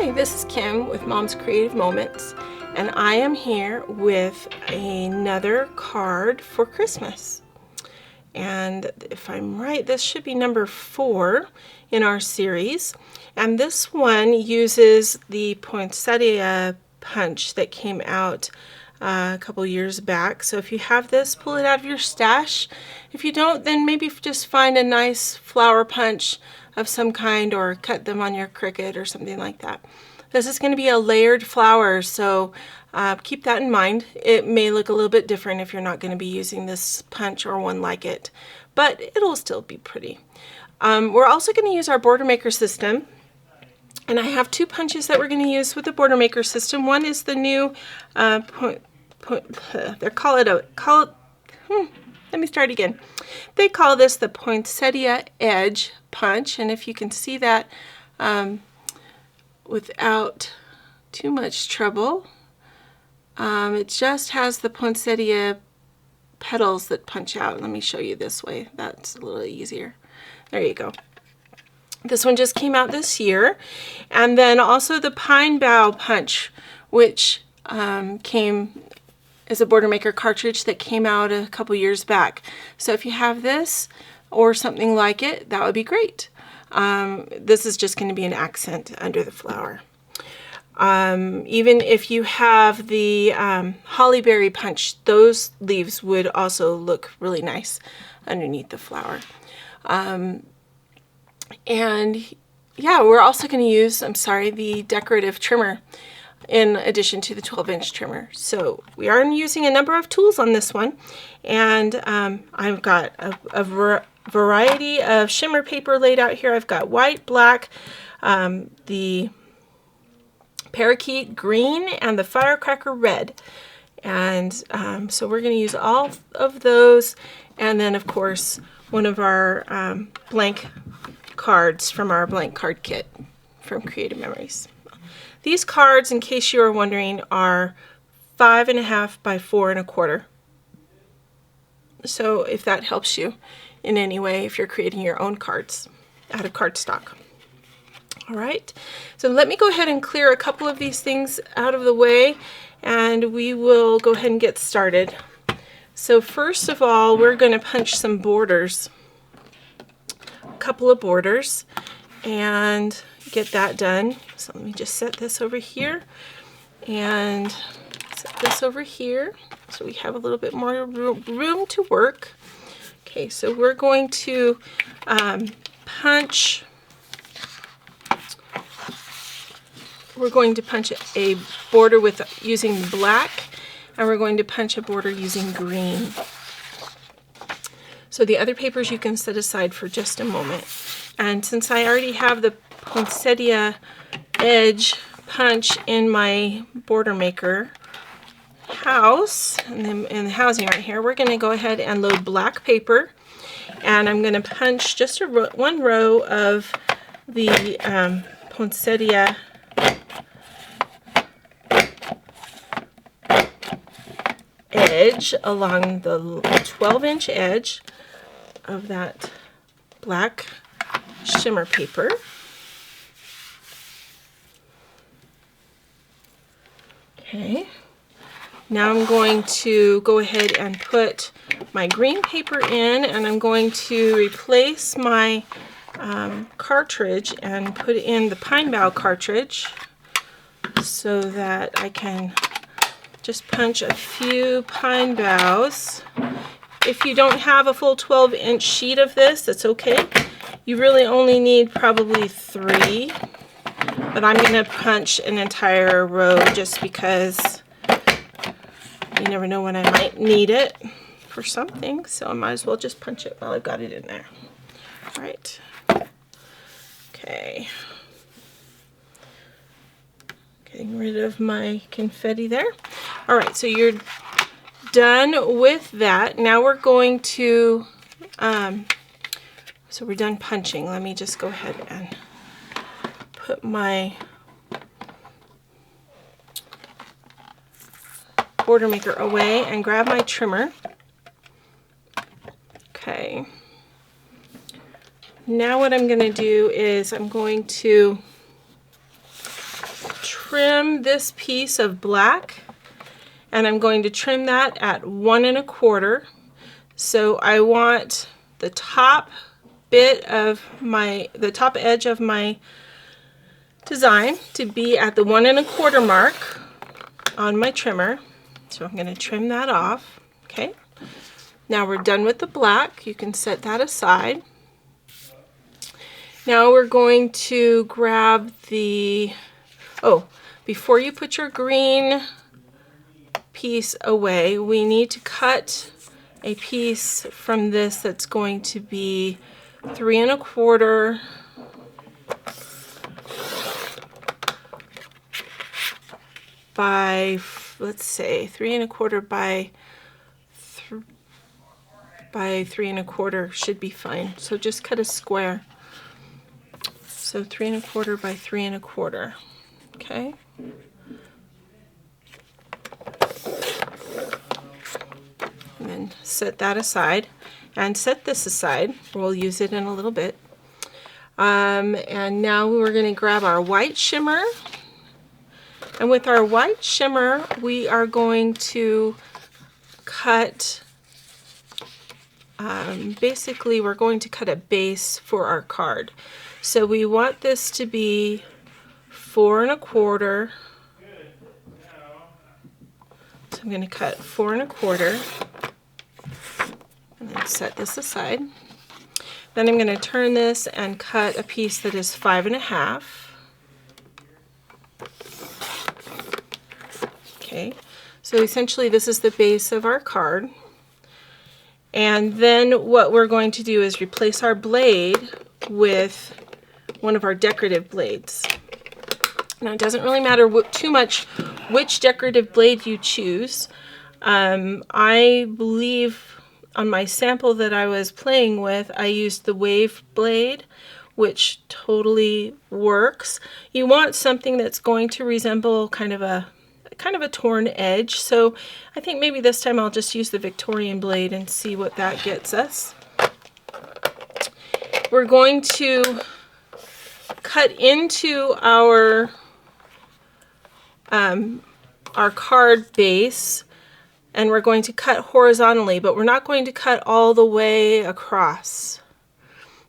Hi, this is Kim with Mom's Creative Moments, and I am here with another card for Christmas. And if I'm right, this should be number 4 in our series. And this one uses the poinsettia punch that came out a couple years back. So if you have this, pull it out of your stash. If you don't, then maybe just find a nice flower punch of some kind or cut them on your Cricut or something like that. This is going to be a layered flower, so keep that in mind. It may look a little bit different if you're not going to be using this punch or one like it, but it'll still be pretty. We're also going to use our Border Maker system, and I have 2 punches that we're going to use with the Border Maker system. One is the new they call it let me start again. They call this the Poinsettia Edge punch, and if you can see that without too much trouble, it just has the poinsettia petals that punch out. Let me show you this way. That's a little easier. There you go. This one just came out this year. And then also the Pine Bough punch, which came as a Border Maker cartridge that came out a couple years back. So if you have this or something like it, that would be great. This is just going to be an accent under the flower. Even if you have the hollyberry punch, those leaves would also look really nice underneath the flower. And yeah, we're also going to use, the decorative trimmer in addition to the 12-inch trimmer. So we are using a number of tools on this one, and I've got a variety of shimmer paper laid out here. I've got white, black, the parakeet green, and the firecracker red. And so we're going to use all of those, and then of course one of our blank cards from our blank card kit from Creative Memories. These cards, in case you are wondering, are 5.5 by 4.25. So if that helps you in any way, if you're creating your own cards out of cardstock. All right, so let me go ahead and clear a couple of these things out of the way, and we will go ahead and get started. So first of all, we're going to punch some borders, a couple of borders, and get that done. So let me just set this over here and set this over here so we have a little bit more room to work. Okay, so we're going to punch. We're going to punch a border using black, and we're going to punch a border using green. So the other papers you can set aside for just a moment. And since I already have the Poinsettia Edge punch in my Border Maker house, in the housing right here, we're going to go ahead and load black paper, and I'm going to punch just one row of the Poinsettia edge along the 12-inch edge of that black shimmer paper. Okay, now I'm going to go ahead and put my green paper in, and I'm going to replace my cartridge and put in the Pine Bough cartridge so that I can just punch a few pine boughs. If you don't have a full 12-inch sheet of this, that's okay. You really only need probably 3, but I'm going to punch an entire row just because you never know when I might need it for something, so I might as well just punch it while I've got it in there. All right. Okay. Getting rid of my confetti there. All right, so you're done with that. Now we're going to, so we're done punching. Let me just go ahead and put my Border Maker away and grab my trimmer. Okay. Now what I'm going to do is I'm going to trim this piece of black, and I'm going to trim that at 1 1/4. So I want the top bit of the top edge of my design to be at the 1 1/4 mark on my trimmer. So I'm going to trim that off. Okay. Now we're done with the black. You can set that aside. Now we're going to grab the, before you put your green piece away, we need to cut a piece from this that's going to be 3 1/4 by, let's say 3 1/4 by 3 1/4 should be fine. So just cut a square. So 3 1/4 by 3 1/4. Okay. And then set that aside, and set this aside. We'll use it in a little bit. And now we're going to grab our white shimmer. And with our white shimmer, we are going to cut, basically we're going to cut a base for our card. So we want this to be 4 1/4. So I'm going to cut 4 1/4 and then set this aside. Then I'm going to turn this and cut a piece that is 5 1/2. Okay, so essentially this is the base of our card. And then what we're going to do is replace our blade with one of our decorative blades. Now it doesn't really matter too much which decorative blade you choose. I believe on my sample that I was playing with, I used the wave blade, which totally works. You want something that's going to resemble kind of a torn edge. So I think maybe this time I'll just use the Victorian blade and see what that gets us. We're going to cut into our card base, and we're going to cut horizontally, but we're not going to cut all the way across.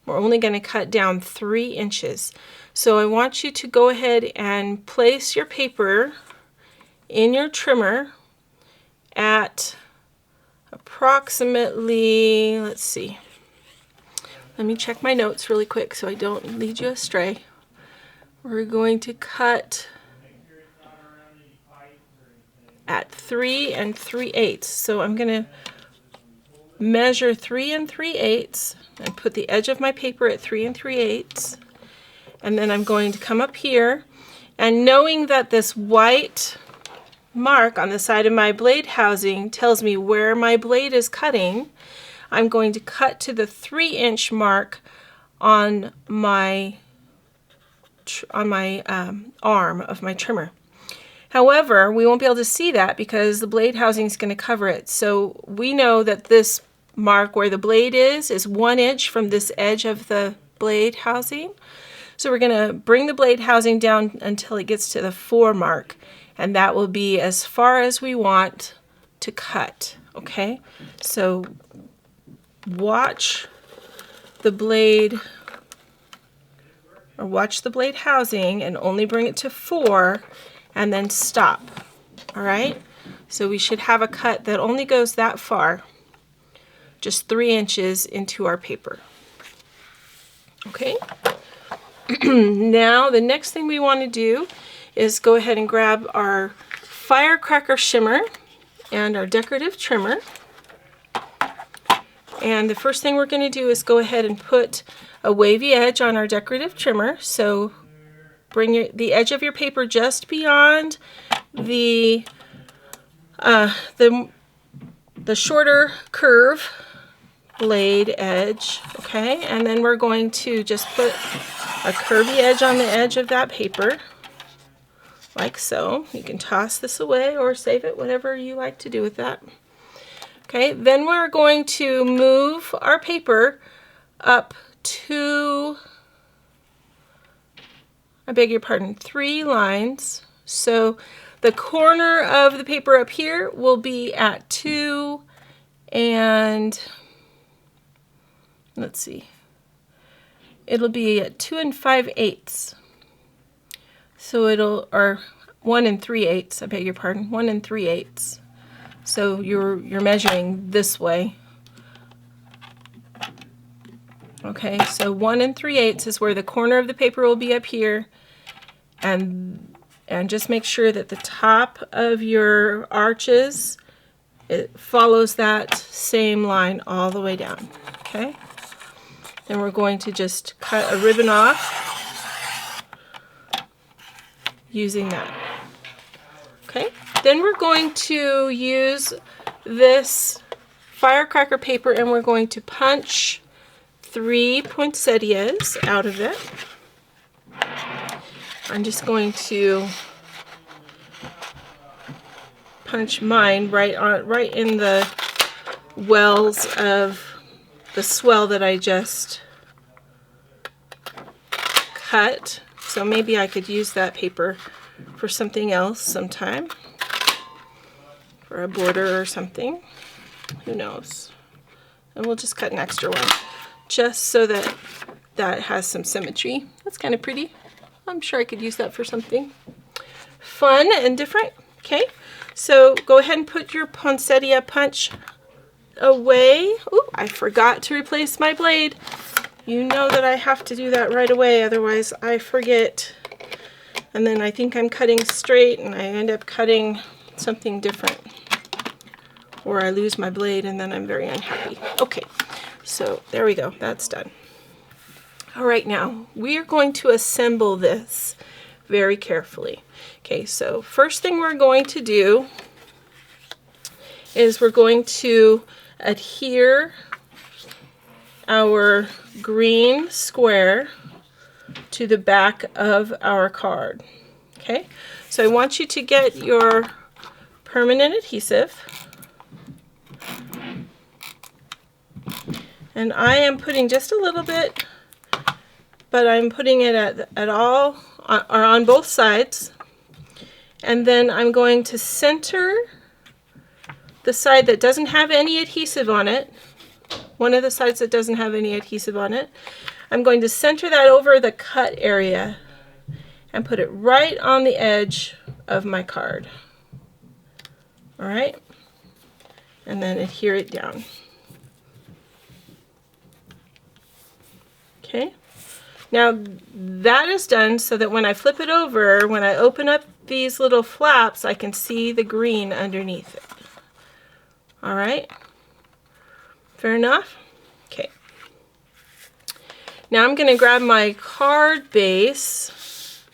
We're only going to cut down 3 inches. So I want you to go ahead and place your paper in your trimmer at approximately, let's see, let me check my notes really quick so I don't lead you astray. We're going to cut at 3 3/8. So I'm going to measure 3 3/8 and put the edge of my paper at 3 3/8. And then I'm going to come up here, and knowing that this white mark on the side of my blade housing tells me where my blade is cutting, I'm going to cut to the 3-inch mark on my arm of my trimmer. However, we won't be able to see that because the blade housing is going to cover it. So we know that this mark where the blade is 1 inch from this edge of the blade housing. So we're going to bring the blade housing down until it gets to the 4 mark, and that will be as far as we want to cut. Okay, so watch the blade, or watch the blade housing and only bring it to 4 and then stop. All right, so we should have a cut that only goes that far, just 3 inches into our paper. Okay, now the next thing we want to do is go ahead and grab our firecracker shimmer and our decorative trimmer. And the first thing we're going to do is go ahead and put a wavy edge on our decorative trimmer. So bring the edge of your paper just beyond the shorter curve blade edge, okay? And then we're going to just put a curvy edge on the edge of that paper, like so. You can toss this away or save it, whatever you like to do with that. Okay, then we're going to move our paper up to, I beg your pardon, 3 lines. So the corner of the paper up here will be at 2 and, let's see, it'll be at 2 5/8. So it'll, or 1 3/8, I beg your pardon, 1 3/8. So you're measuring this way. Okay, so 1 3/8 is where the corner of the paper will be up here, and just make sure that the top of your arches, it follows that same line all the way down. Okay, then we're going to just cut a ribbon off using that. Okay, then we're going to use this firecracker paper and we're going to punch 3 poinsettias out of it. I'm just going to punch mine right in the wells of the swell that I just cut. So maybe I could use that paper for something else sometime, for a border or something. Who knows? And we'll just cut an extra one, just so that that has some symmetry. That's kind of pretty. I'm sure I could use that for something fun and different. Okay, so go ahead and put your poinsettia punch away. Ooh, I forgot to replace my blade. You know that I have to do that right away, otherwise I forget. And then I think I'm cutting straight and I end up cutting something different. Or I lose my blade and then I'm very unhappy. Okay, so there we go, that's done. All right, now we are going to assemble this very carefully. Okay, so first thing we're going to do is we're going to adhere our green square to the back of our card. Okay, so I want you to get your permanent adhesive, and I am putting just a little bit, but I'm putting it at all, or on both sides, and then I'm going to center the side that doesn't have any adhesive on it, one of the sides that doesn't have any adhesive on it. I'm going to center that over the cut area and put it right on the edge of my card. All right, and then adhere it down. Okay, now that is done so that when I flip it over, when I open up these little flaps, I can see the green underneath it. All right, fair enough? Okay. Now I'm going to grab my card base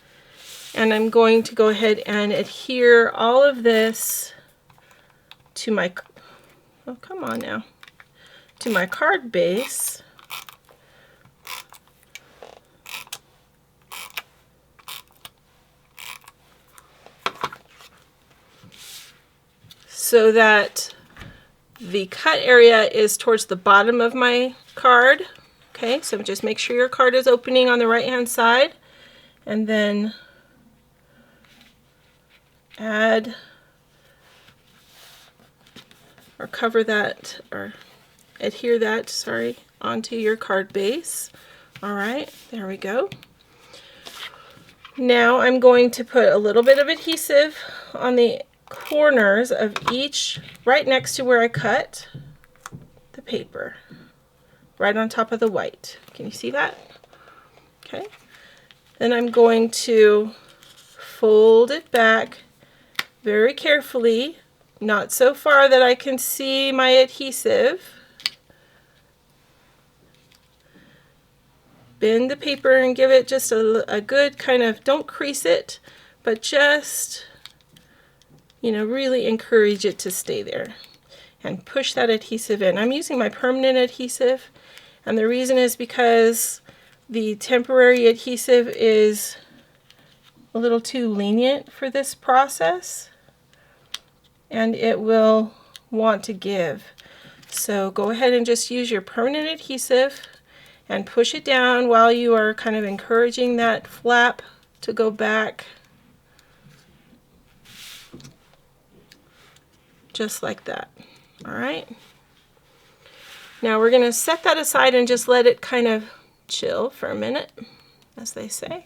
and I'm going to go ahead and adhere all of this to my, oh come on now, to my card base. So that the cut area is towards the bottom of my card. Okay, so just make sure your card is opening on the right hand side, and then add or cover that, or adhere that, sorry, onto your card base. All right, there we go. Now I'm going to put a little bit of adhesive on the corners of each, right next to where I cut the paper, right on top of the white. Can you see that? Okay. Then I'm going to fold it back very carefully, not so far that I can see my adhesive. Bend the paper and give it just a good kind of, don't crease it, but just, you know, really encourage it to stay there. And push that adhesive in. I'm using my permanent adhesive, and the reason is because the temporary adhesive is a little too lenient for this process, and it will want to give. So go ahead and just use your permanent adhesive and push it down while you are kind of encouraging that flap to go back. just like that. All right. Now we're going to set that aside and just let it kind of chill for a minute, as they say.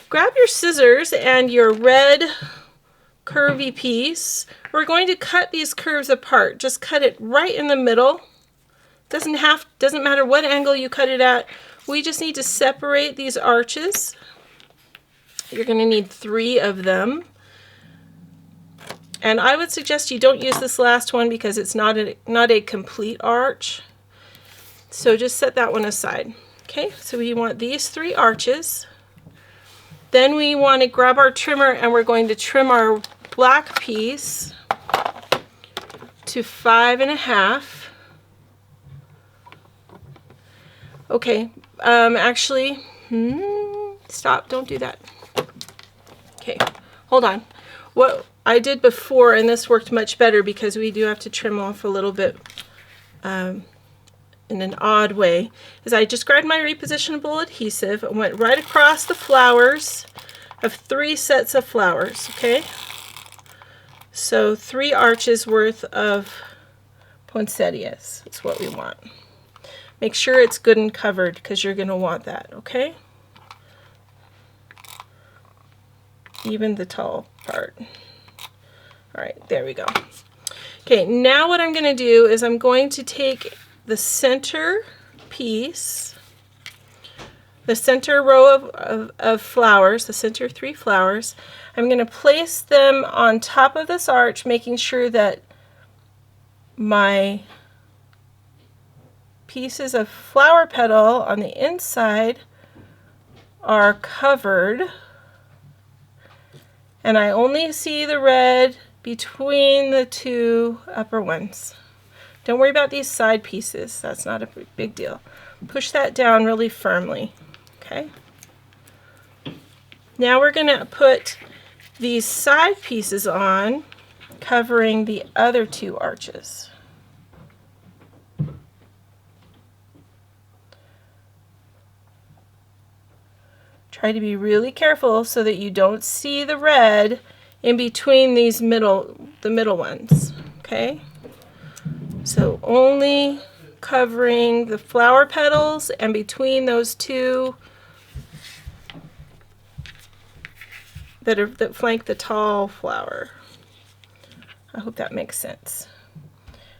Grab your scissors and your red curvy piece. We're going to cut these curves apart. Just cut it right in the middle. Doesn't matter what angle you cut it at. We just need to separate these arches. You're going to need 3 of them. And I would suggest you don't use this last one because it's not a complete arch. So just set that one aside. Okay, so we want these 3 arches. Then we want to grab our trimmer and we're going to trim our black piece to 5.5. Okay, actually, stop, don't do that. Okay, hold on. What I did before, and this worked much better because we do have to trim off a little bit in an odd way, is I just grabbed my repositionable adhesive and went right across the flowers of 3 sets of flowers, okay? So 3 arches worth of poinsettias is what we want. Make sure it's good and covered because you're going to want that, okay? Even the tall part. All right, there we go. Okay, now what I'm going to do is I'm going to take the center piece, the center row of flowers, the center 3 flowers. I'm going to place them on top of this arch, making sure that my pieces of flower petal on the inside are covered. And I only see the red between the 2 upper ones. Don't worry about these side pieces. That's not a big deal. Push that down really firmly. Okay. Now we're going to put these side pieces on, covering the other 2 arches. Try to be really careful so that you don't see the red in between these the middle ones, okay? So only covering the flower petals and between those 2 that flank the tall flower. I hope that makes sense.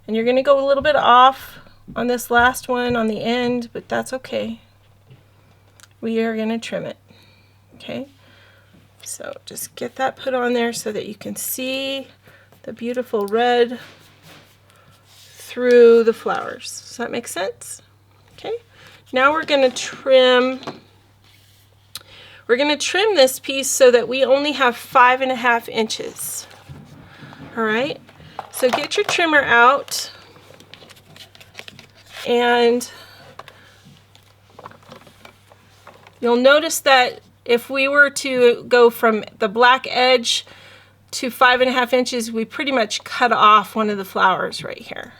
And you're going to go a little bit off on this last one on the end, but that's okay. We are going to trim it. Okay, so just get that put on there so that you can see the beautiful red through the flowers. Does that make sense? Okay, now we're going to trim. We're going to trim this piece so that we only have 5.5 inches. All right, so get your trimmer out and you'll notice that if we were to go from the black edge to 5.5 inches, we pretty much cut off one of the flowers right here.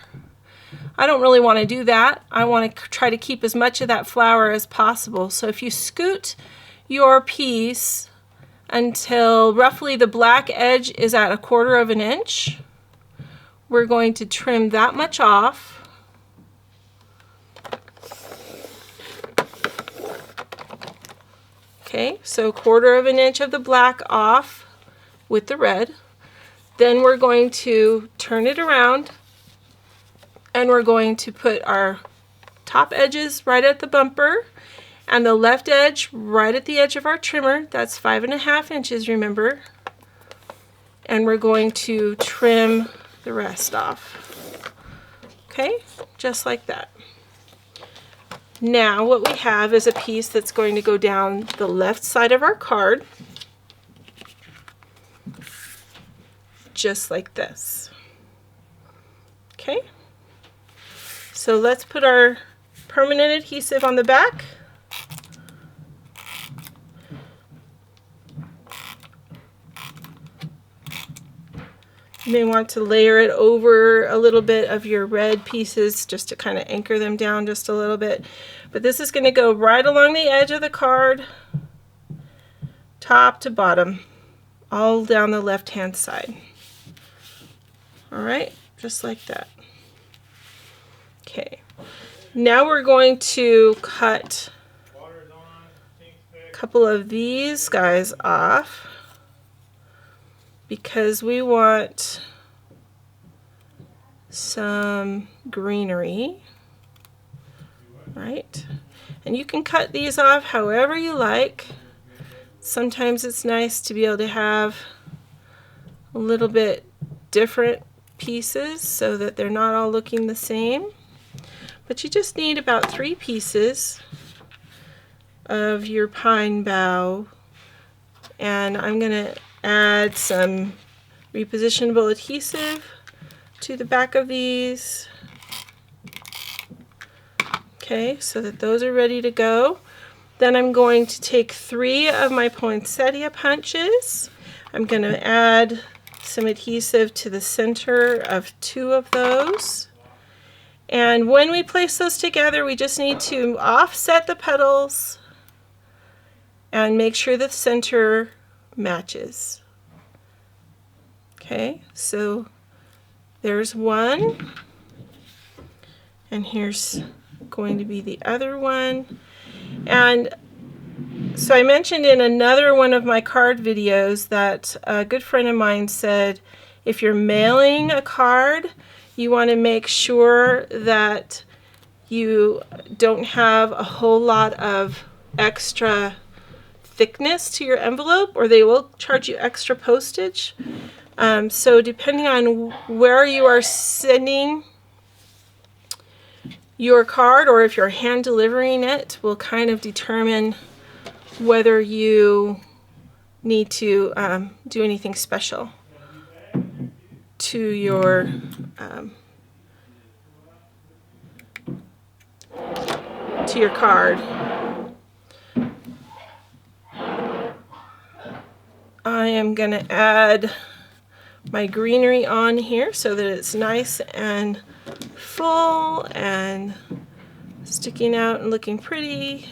I don't really want to do that. I want to try to keep as much of that flower as possible. So if you scoot your piece until roughly the black edge is at 1/4 inch, we're going to trim that much off. Okay, so 1/4 inch of the black off with the red. Then we're going to turn it around and we're going to put our top edges right at the bumper and the left edge right at the edge of our trimmer. That's 5.5 inches, remember. And we're going to trim the rest off. Okay, just like that. Now what we have is a piece that's going to go down the left side of our card, just like this. Okay, so let's put our permanent adhesive on the back. You may want to layer it over a little bit of your red pieces just to kind of anchor them down just a little bit. But this is going to go right along the edge of the card, top to bottom, all down the left-hand side. All right, just like that. Okay, now we're going to cut a couple of these guys off because we want some greenery, right? And you can cut these off however you like. Sometimes it's nice to be able to have a little bit different pieces so that they're not all looking the same. But you just need about 3 pieces of your pine bough. And I'm going to add some repositionable adhesive to the back of these. Okay, so that those are ready to go. Then I'm going to take 3 of my poinsettia punches. I'm going to add some adhesive to the center of 2 of those. And when we place those together, we just need to offset the petals and make sure the center matches. Okay, so there's one, and here's going to be the other one. And so I mentioned in another one of my card videos that a good friend of mine said if you're mailing a card, you want to make sure that you don't have a whole lot of extra thickness to your envelope, or they will charge you extra postage. So depending on where you are sending your card, or if you're hand delivering it, will kind of determine whether you need to do anything special to your card. I am going to add my greenery on here so that it's nice and full and sticking out and looking pretty.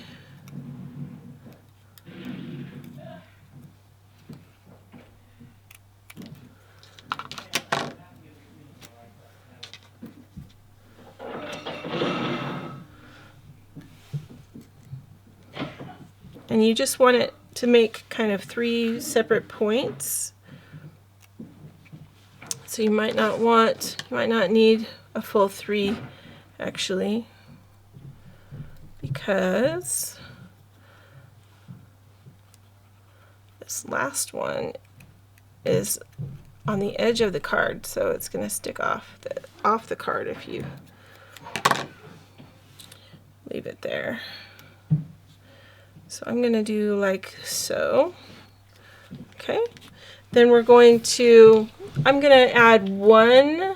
And you just want it to make kind of 3 separate points. So you might not need a full 3 actually, because this last one is on the edge of the card, so it's going to stick off the card if you leave it there. So I'm going to do like so. Okay. Then I'm going to add 1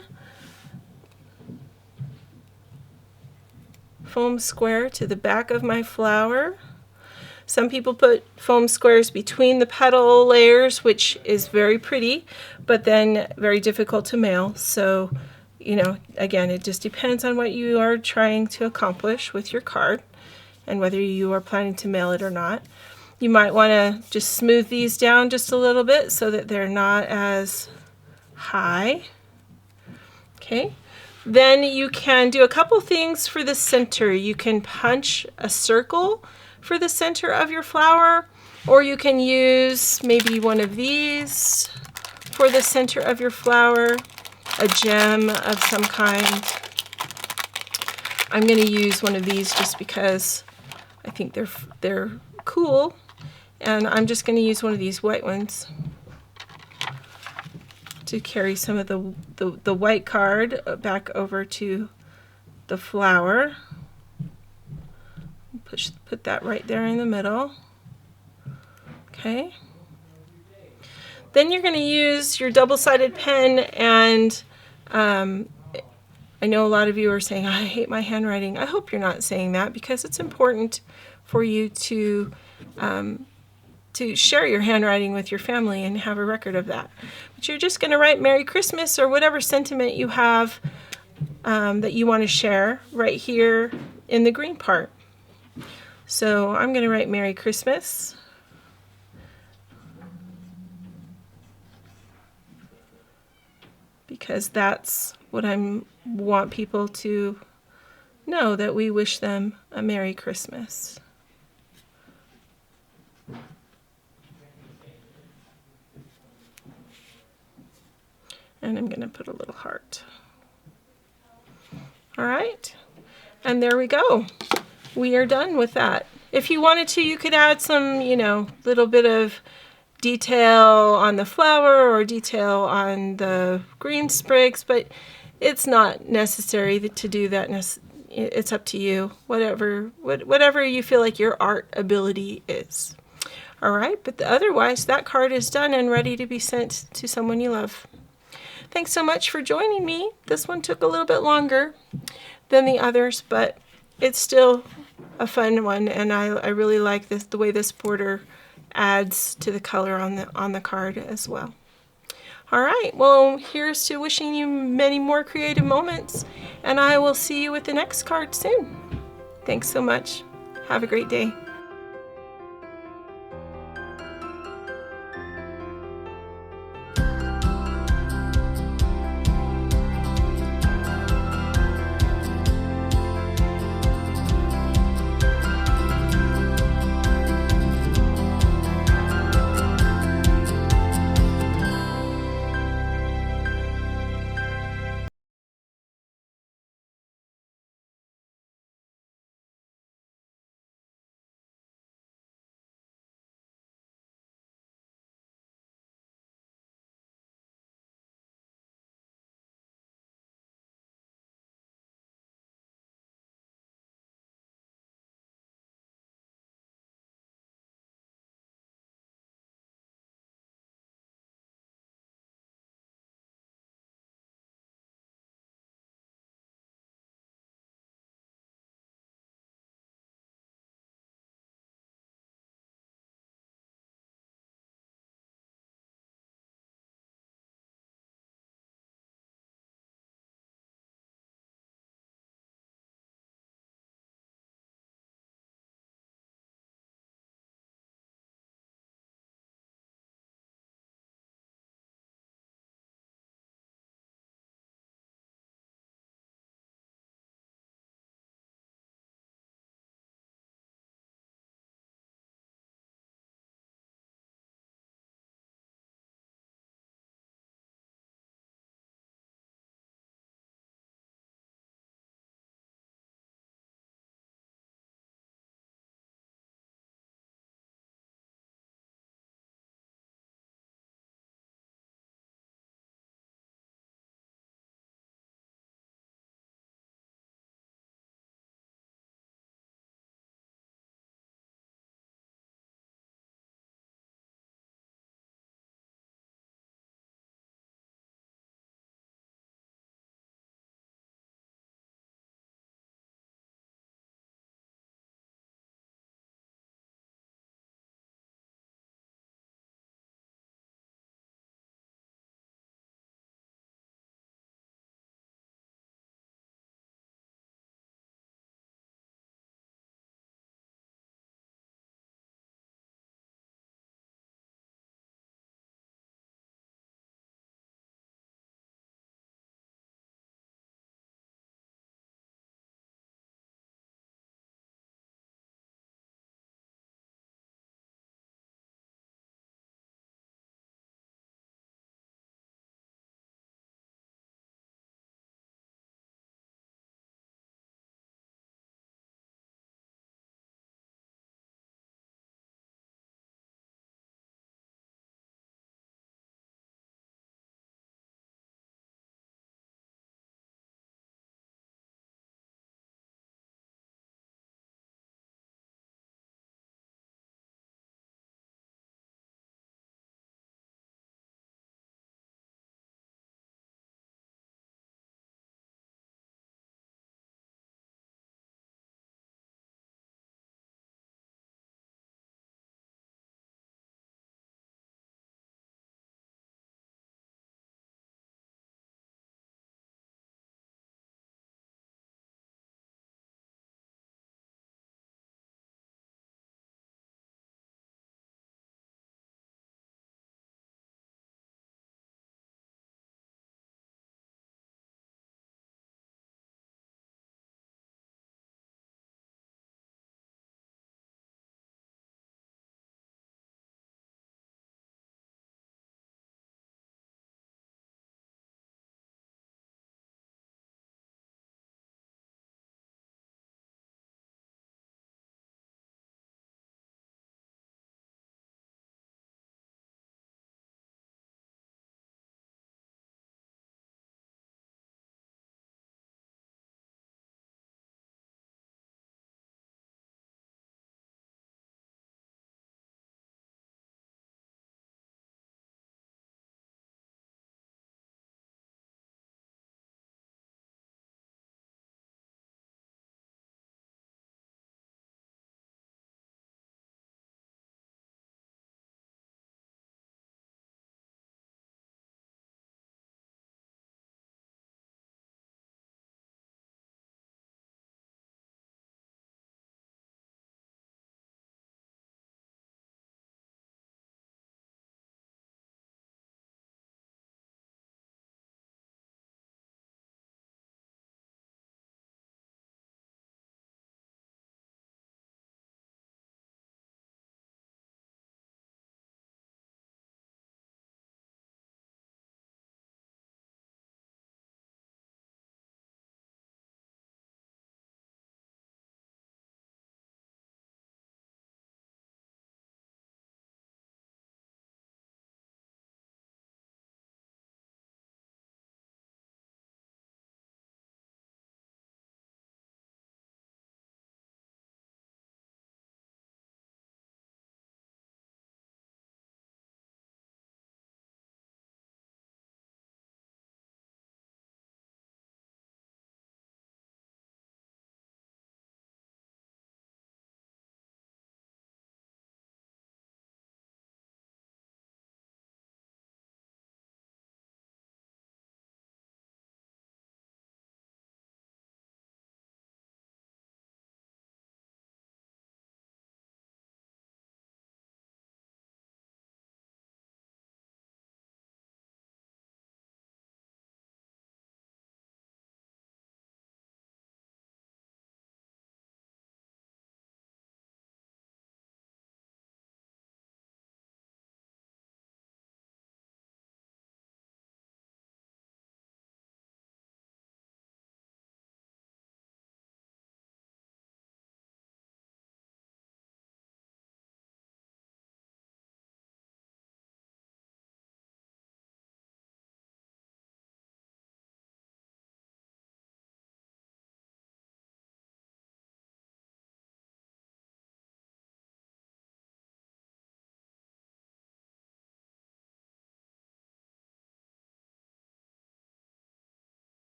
foam square to the back of my flower. Some people put foam squares between the petal layers, which is very pretty, but then very difficult to mail. So, you know, again, it just depends on what you are trying to accomplish with your card and whether you are planning to mail it or not. You might want to just smooth these down just a little bit so that they're not as high. Okay. Then you can do a couple things for the center. You can punch a circle for the center of your flower, or you can use maybe one of these for the center of your flower, a gem of some kind. I'm going to use one of these just because I think they're cool, and I'm just going to use one of these white ones to carry some of the white card back over to the flower. Put that right there in the middle. Okay. Then you're going to use your double-sided pen, and I know a lot of you are saying, I hate my handwriting. I hope you're not saying that, because it's important for you to share your handwriting with your family and have a record of that. But you're just going to write Merry Christmas or whatever sentiment you have that you want to share right here in the green part. So I'm going to write Merry Christmas. because that's what I want people to know, that we wish them a Merry Christmas. And I'm going to put a little heart. All right, and there we go. We are done with that. If you wanted to, you could add some, little bit of detail on the flower or detail on the green sprigs, but it's not necessary to do that. It's up to you, whatever you feel like your art ability is. All right, but otherwise, that card is done and ready to be sent to someone you love. Thanks so much for joining me. This one took a little bit longer than the others, but it's still a fun one, and I really like the way this border adds to the color on the card as well. All right, well, here's to wishing you many more creative moments, and I will see you with the next card soon. Thanks so much. Have a great day.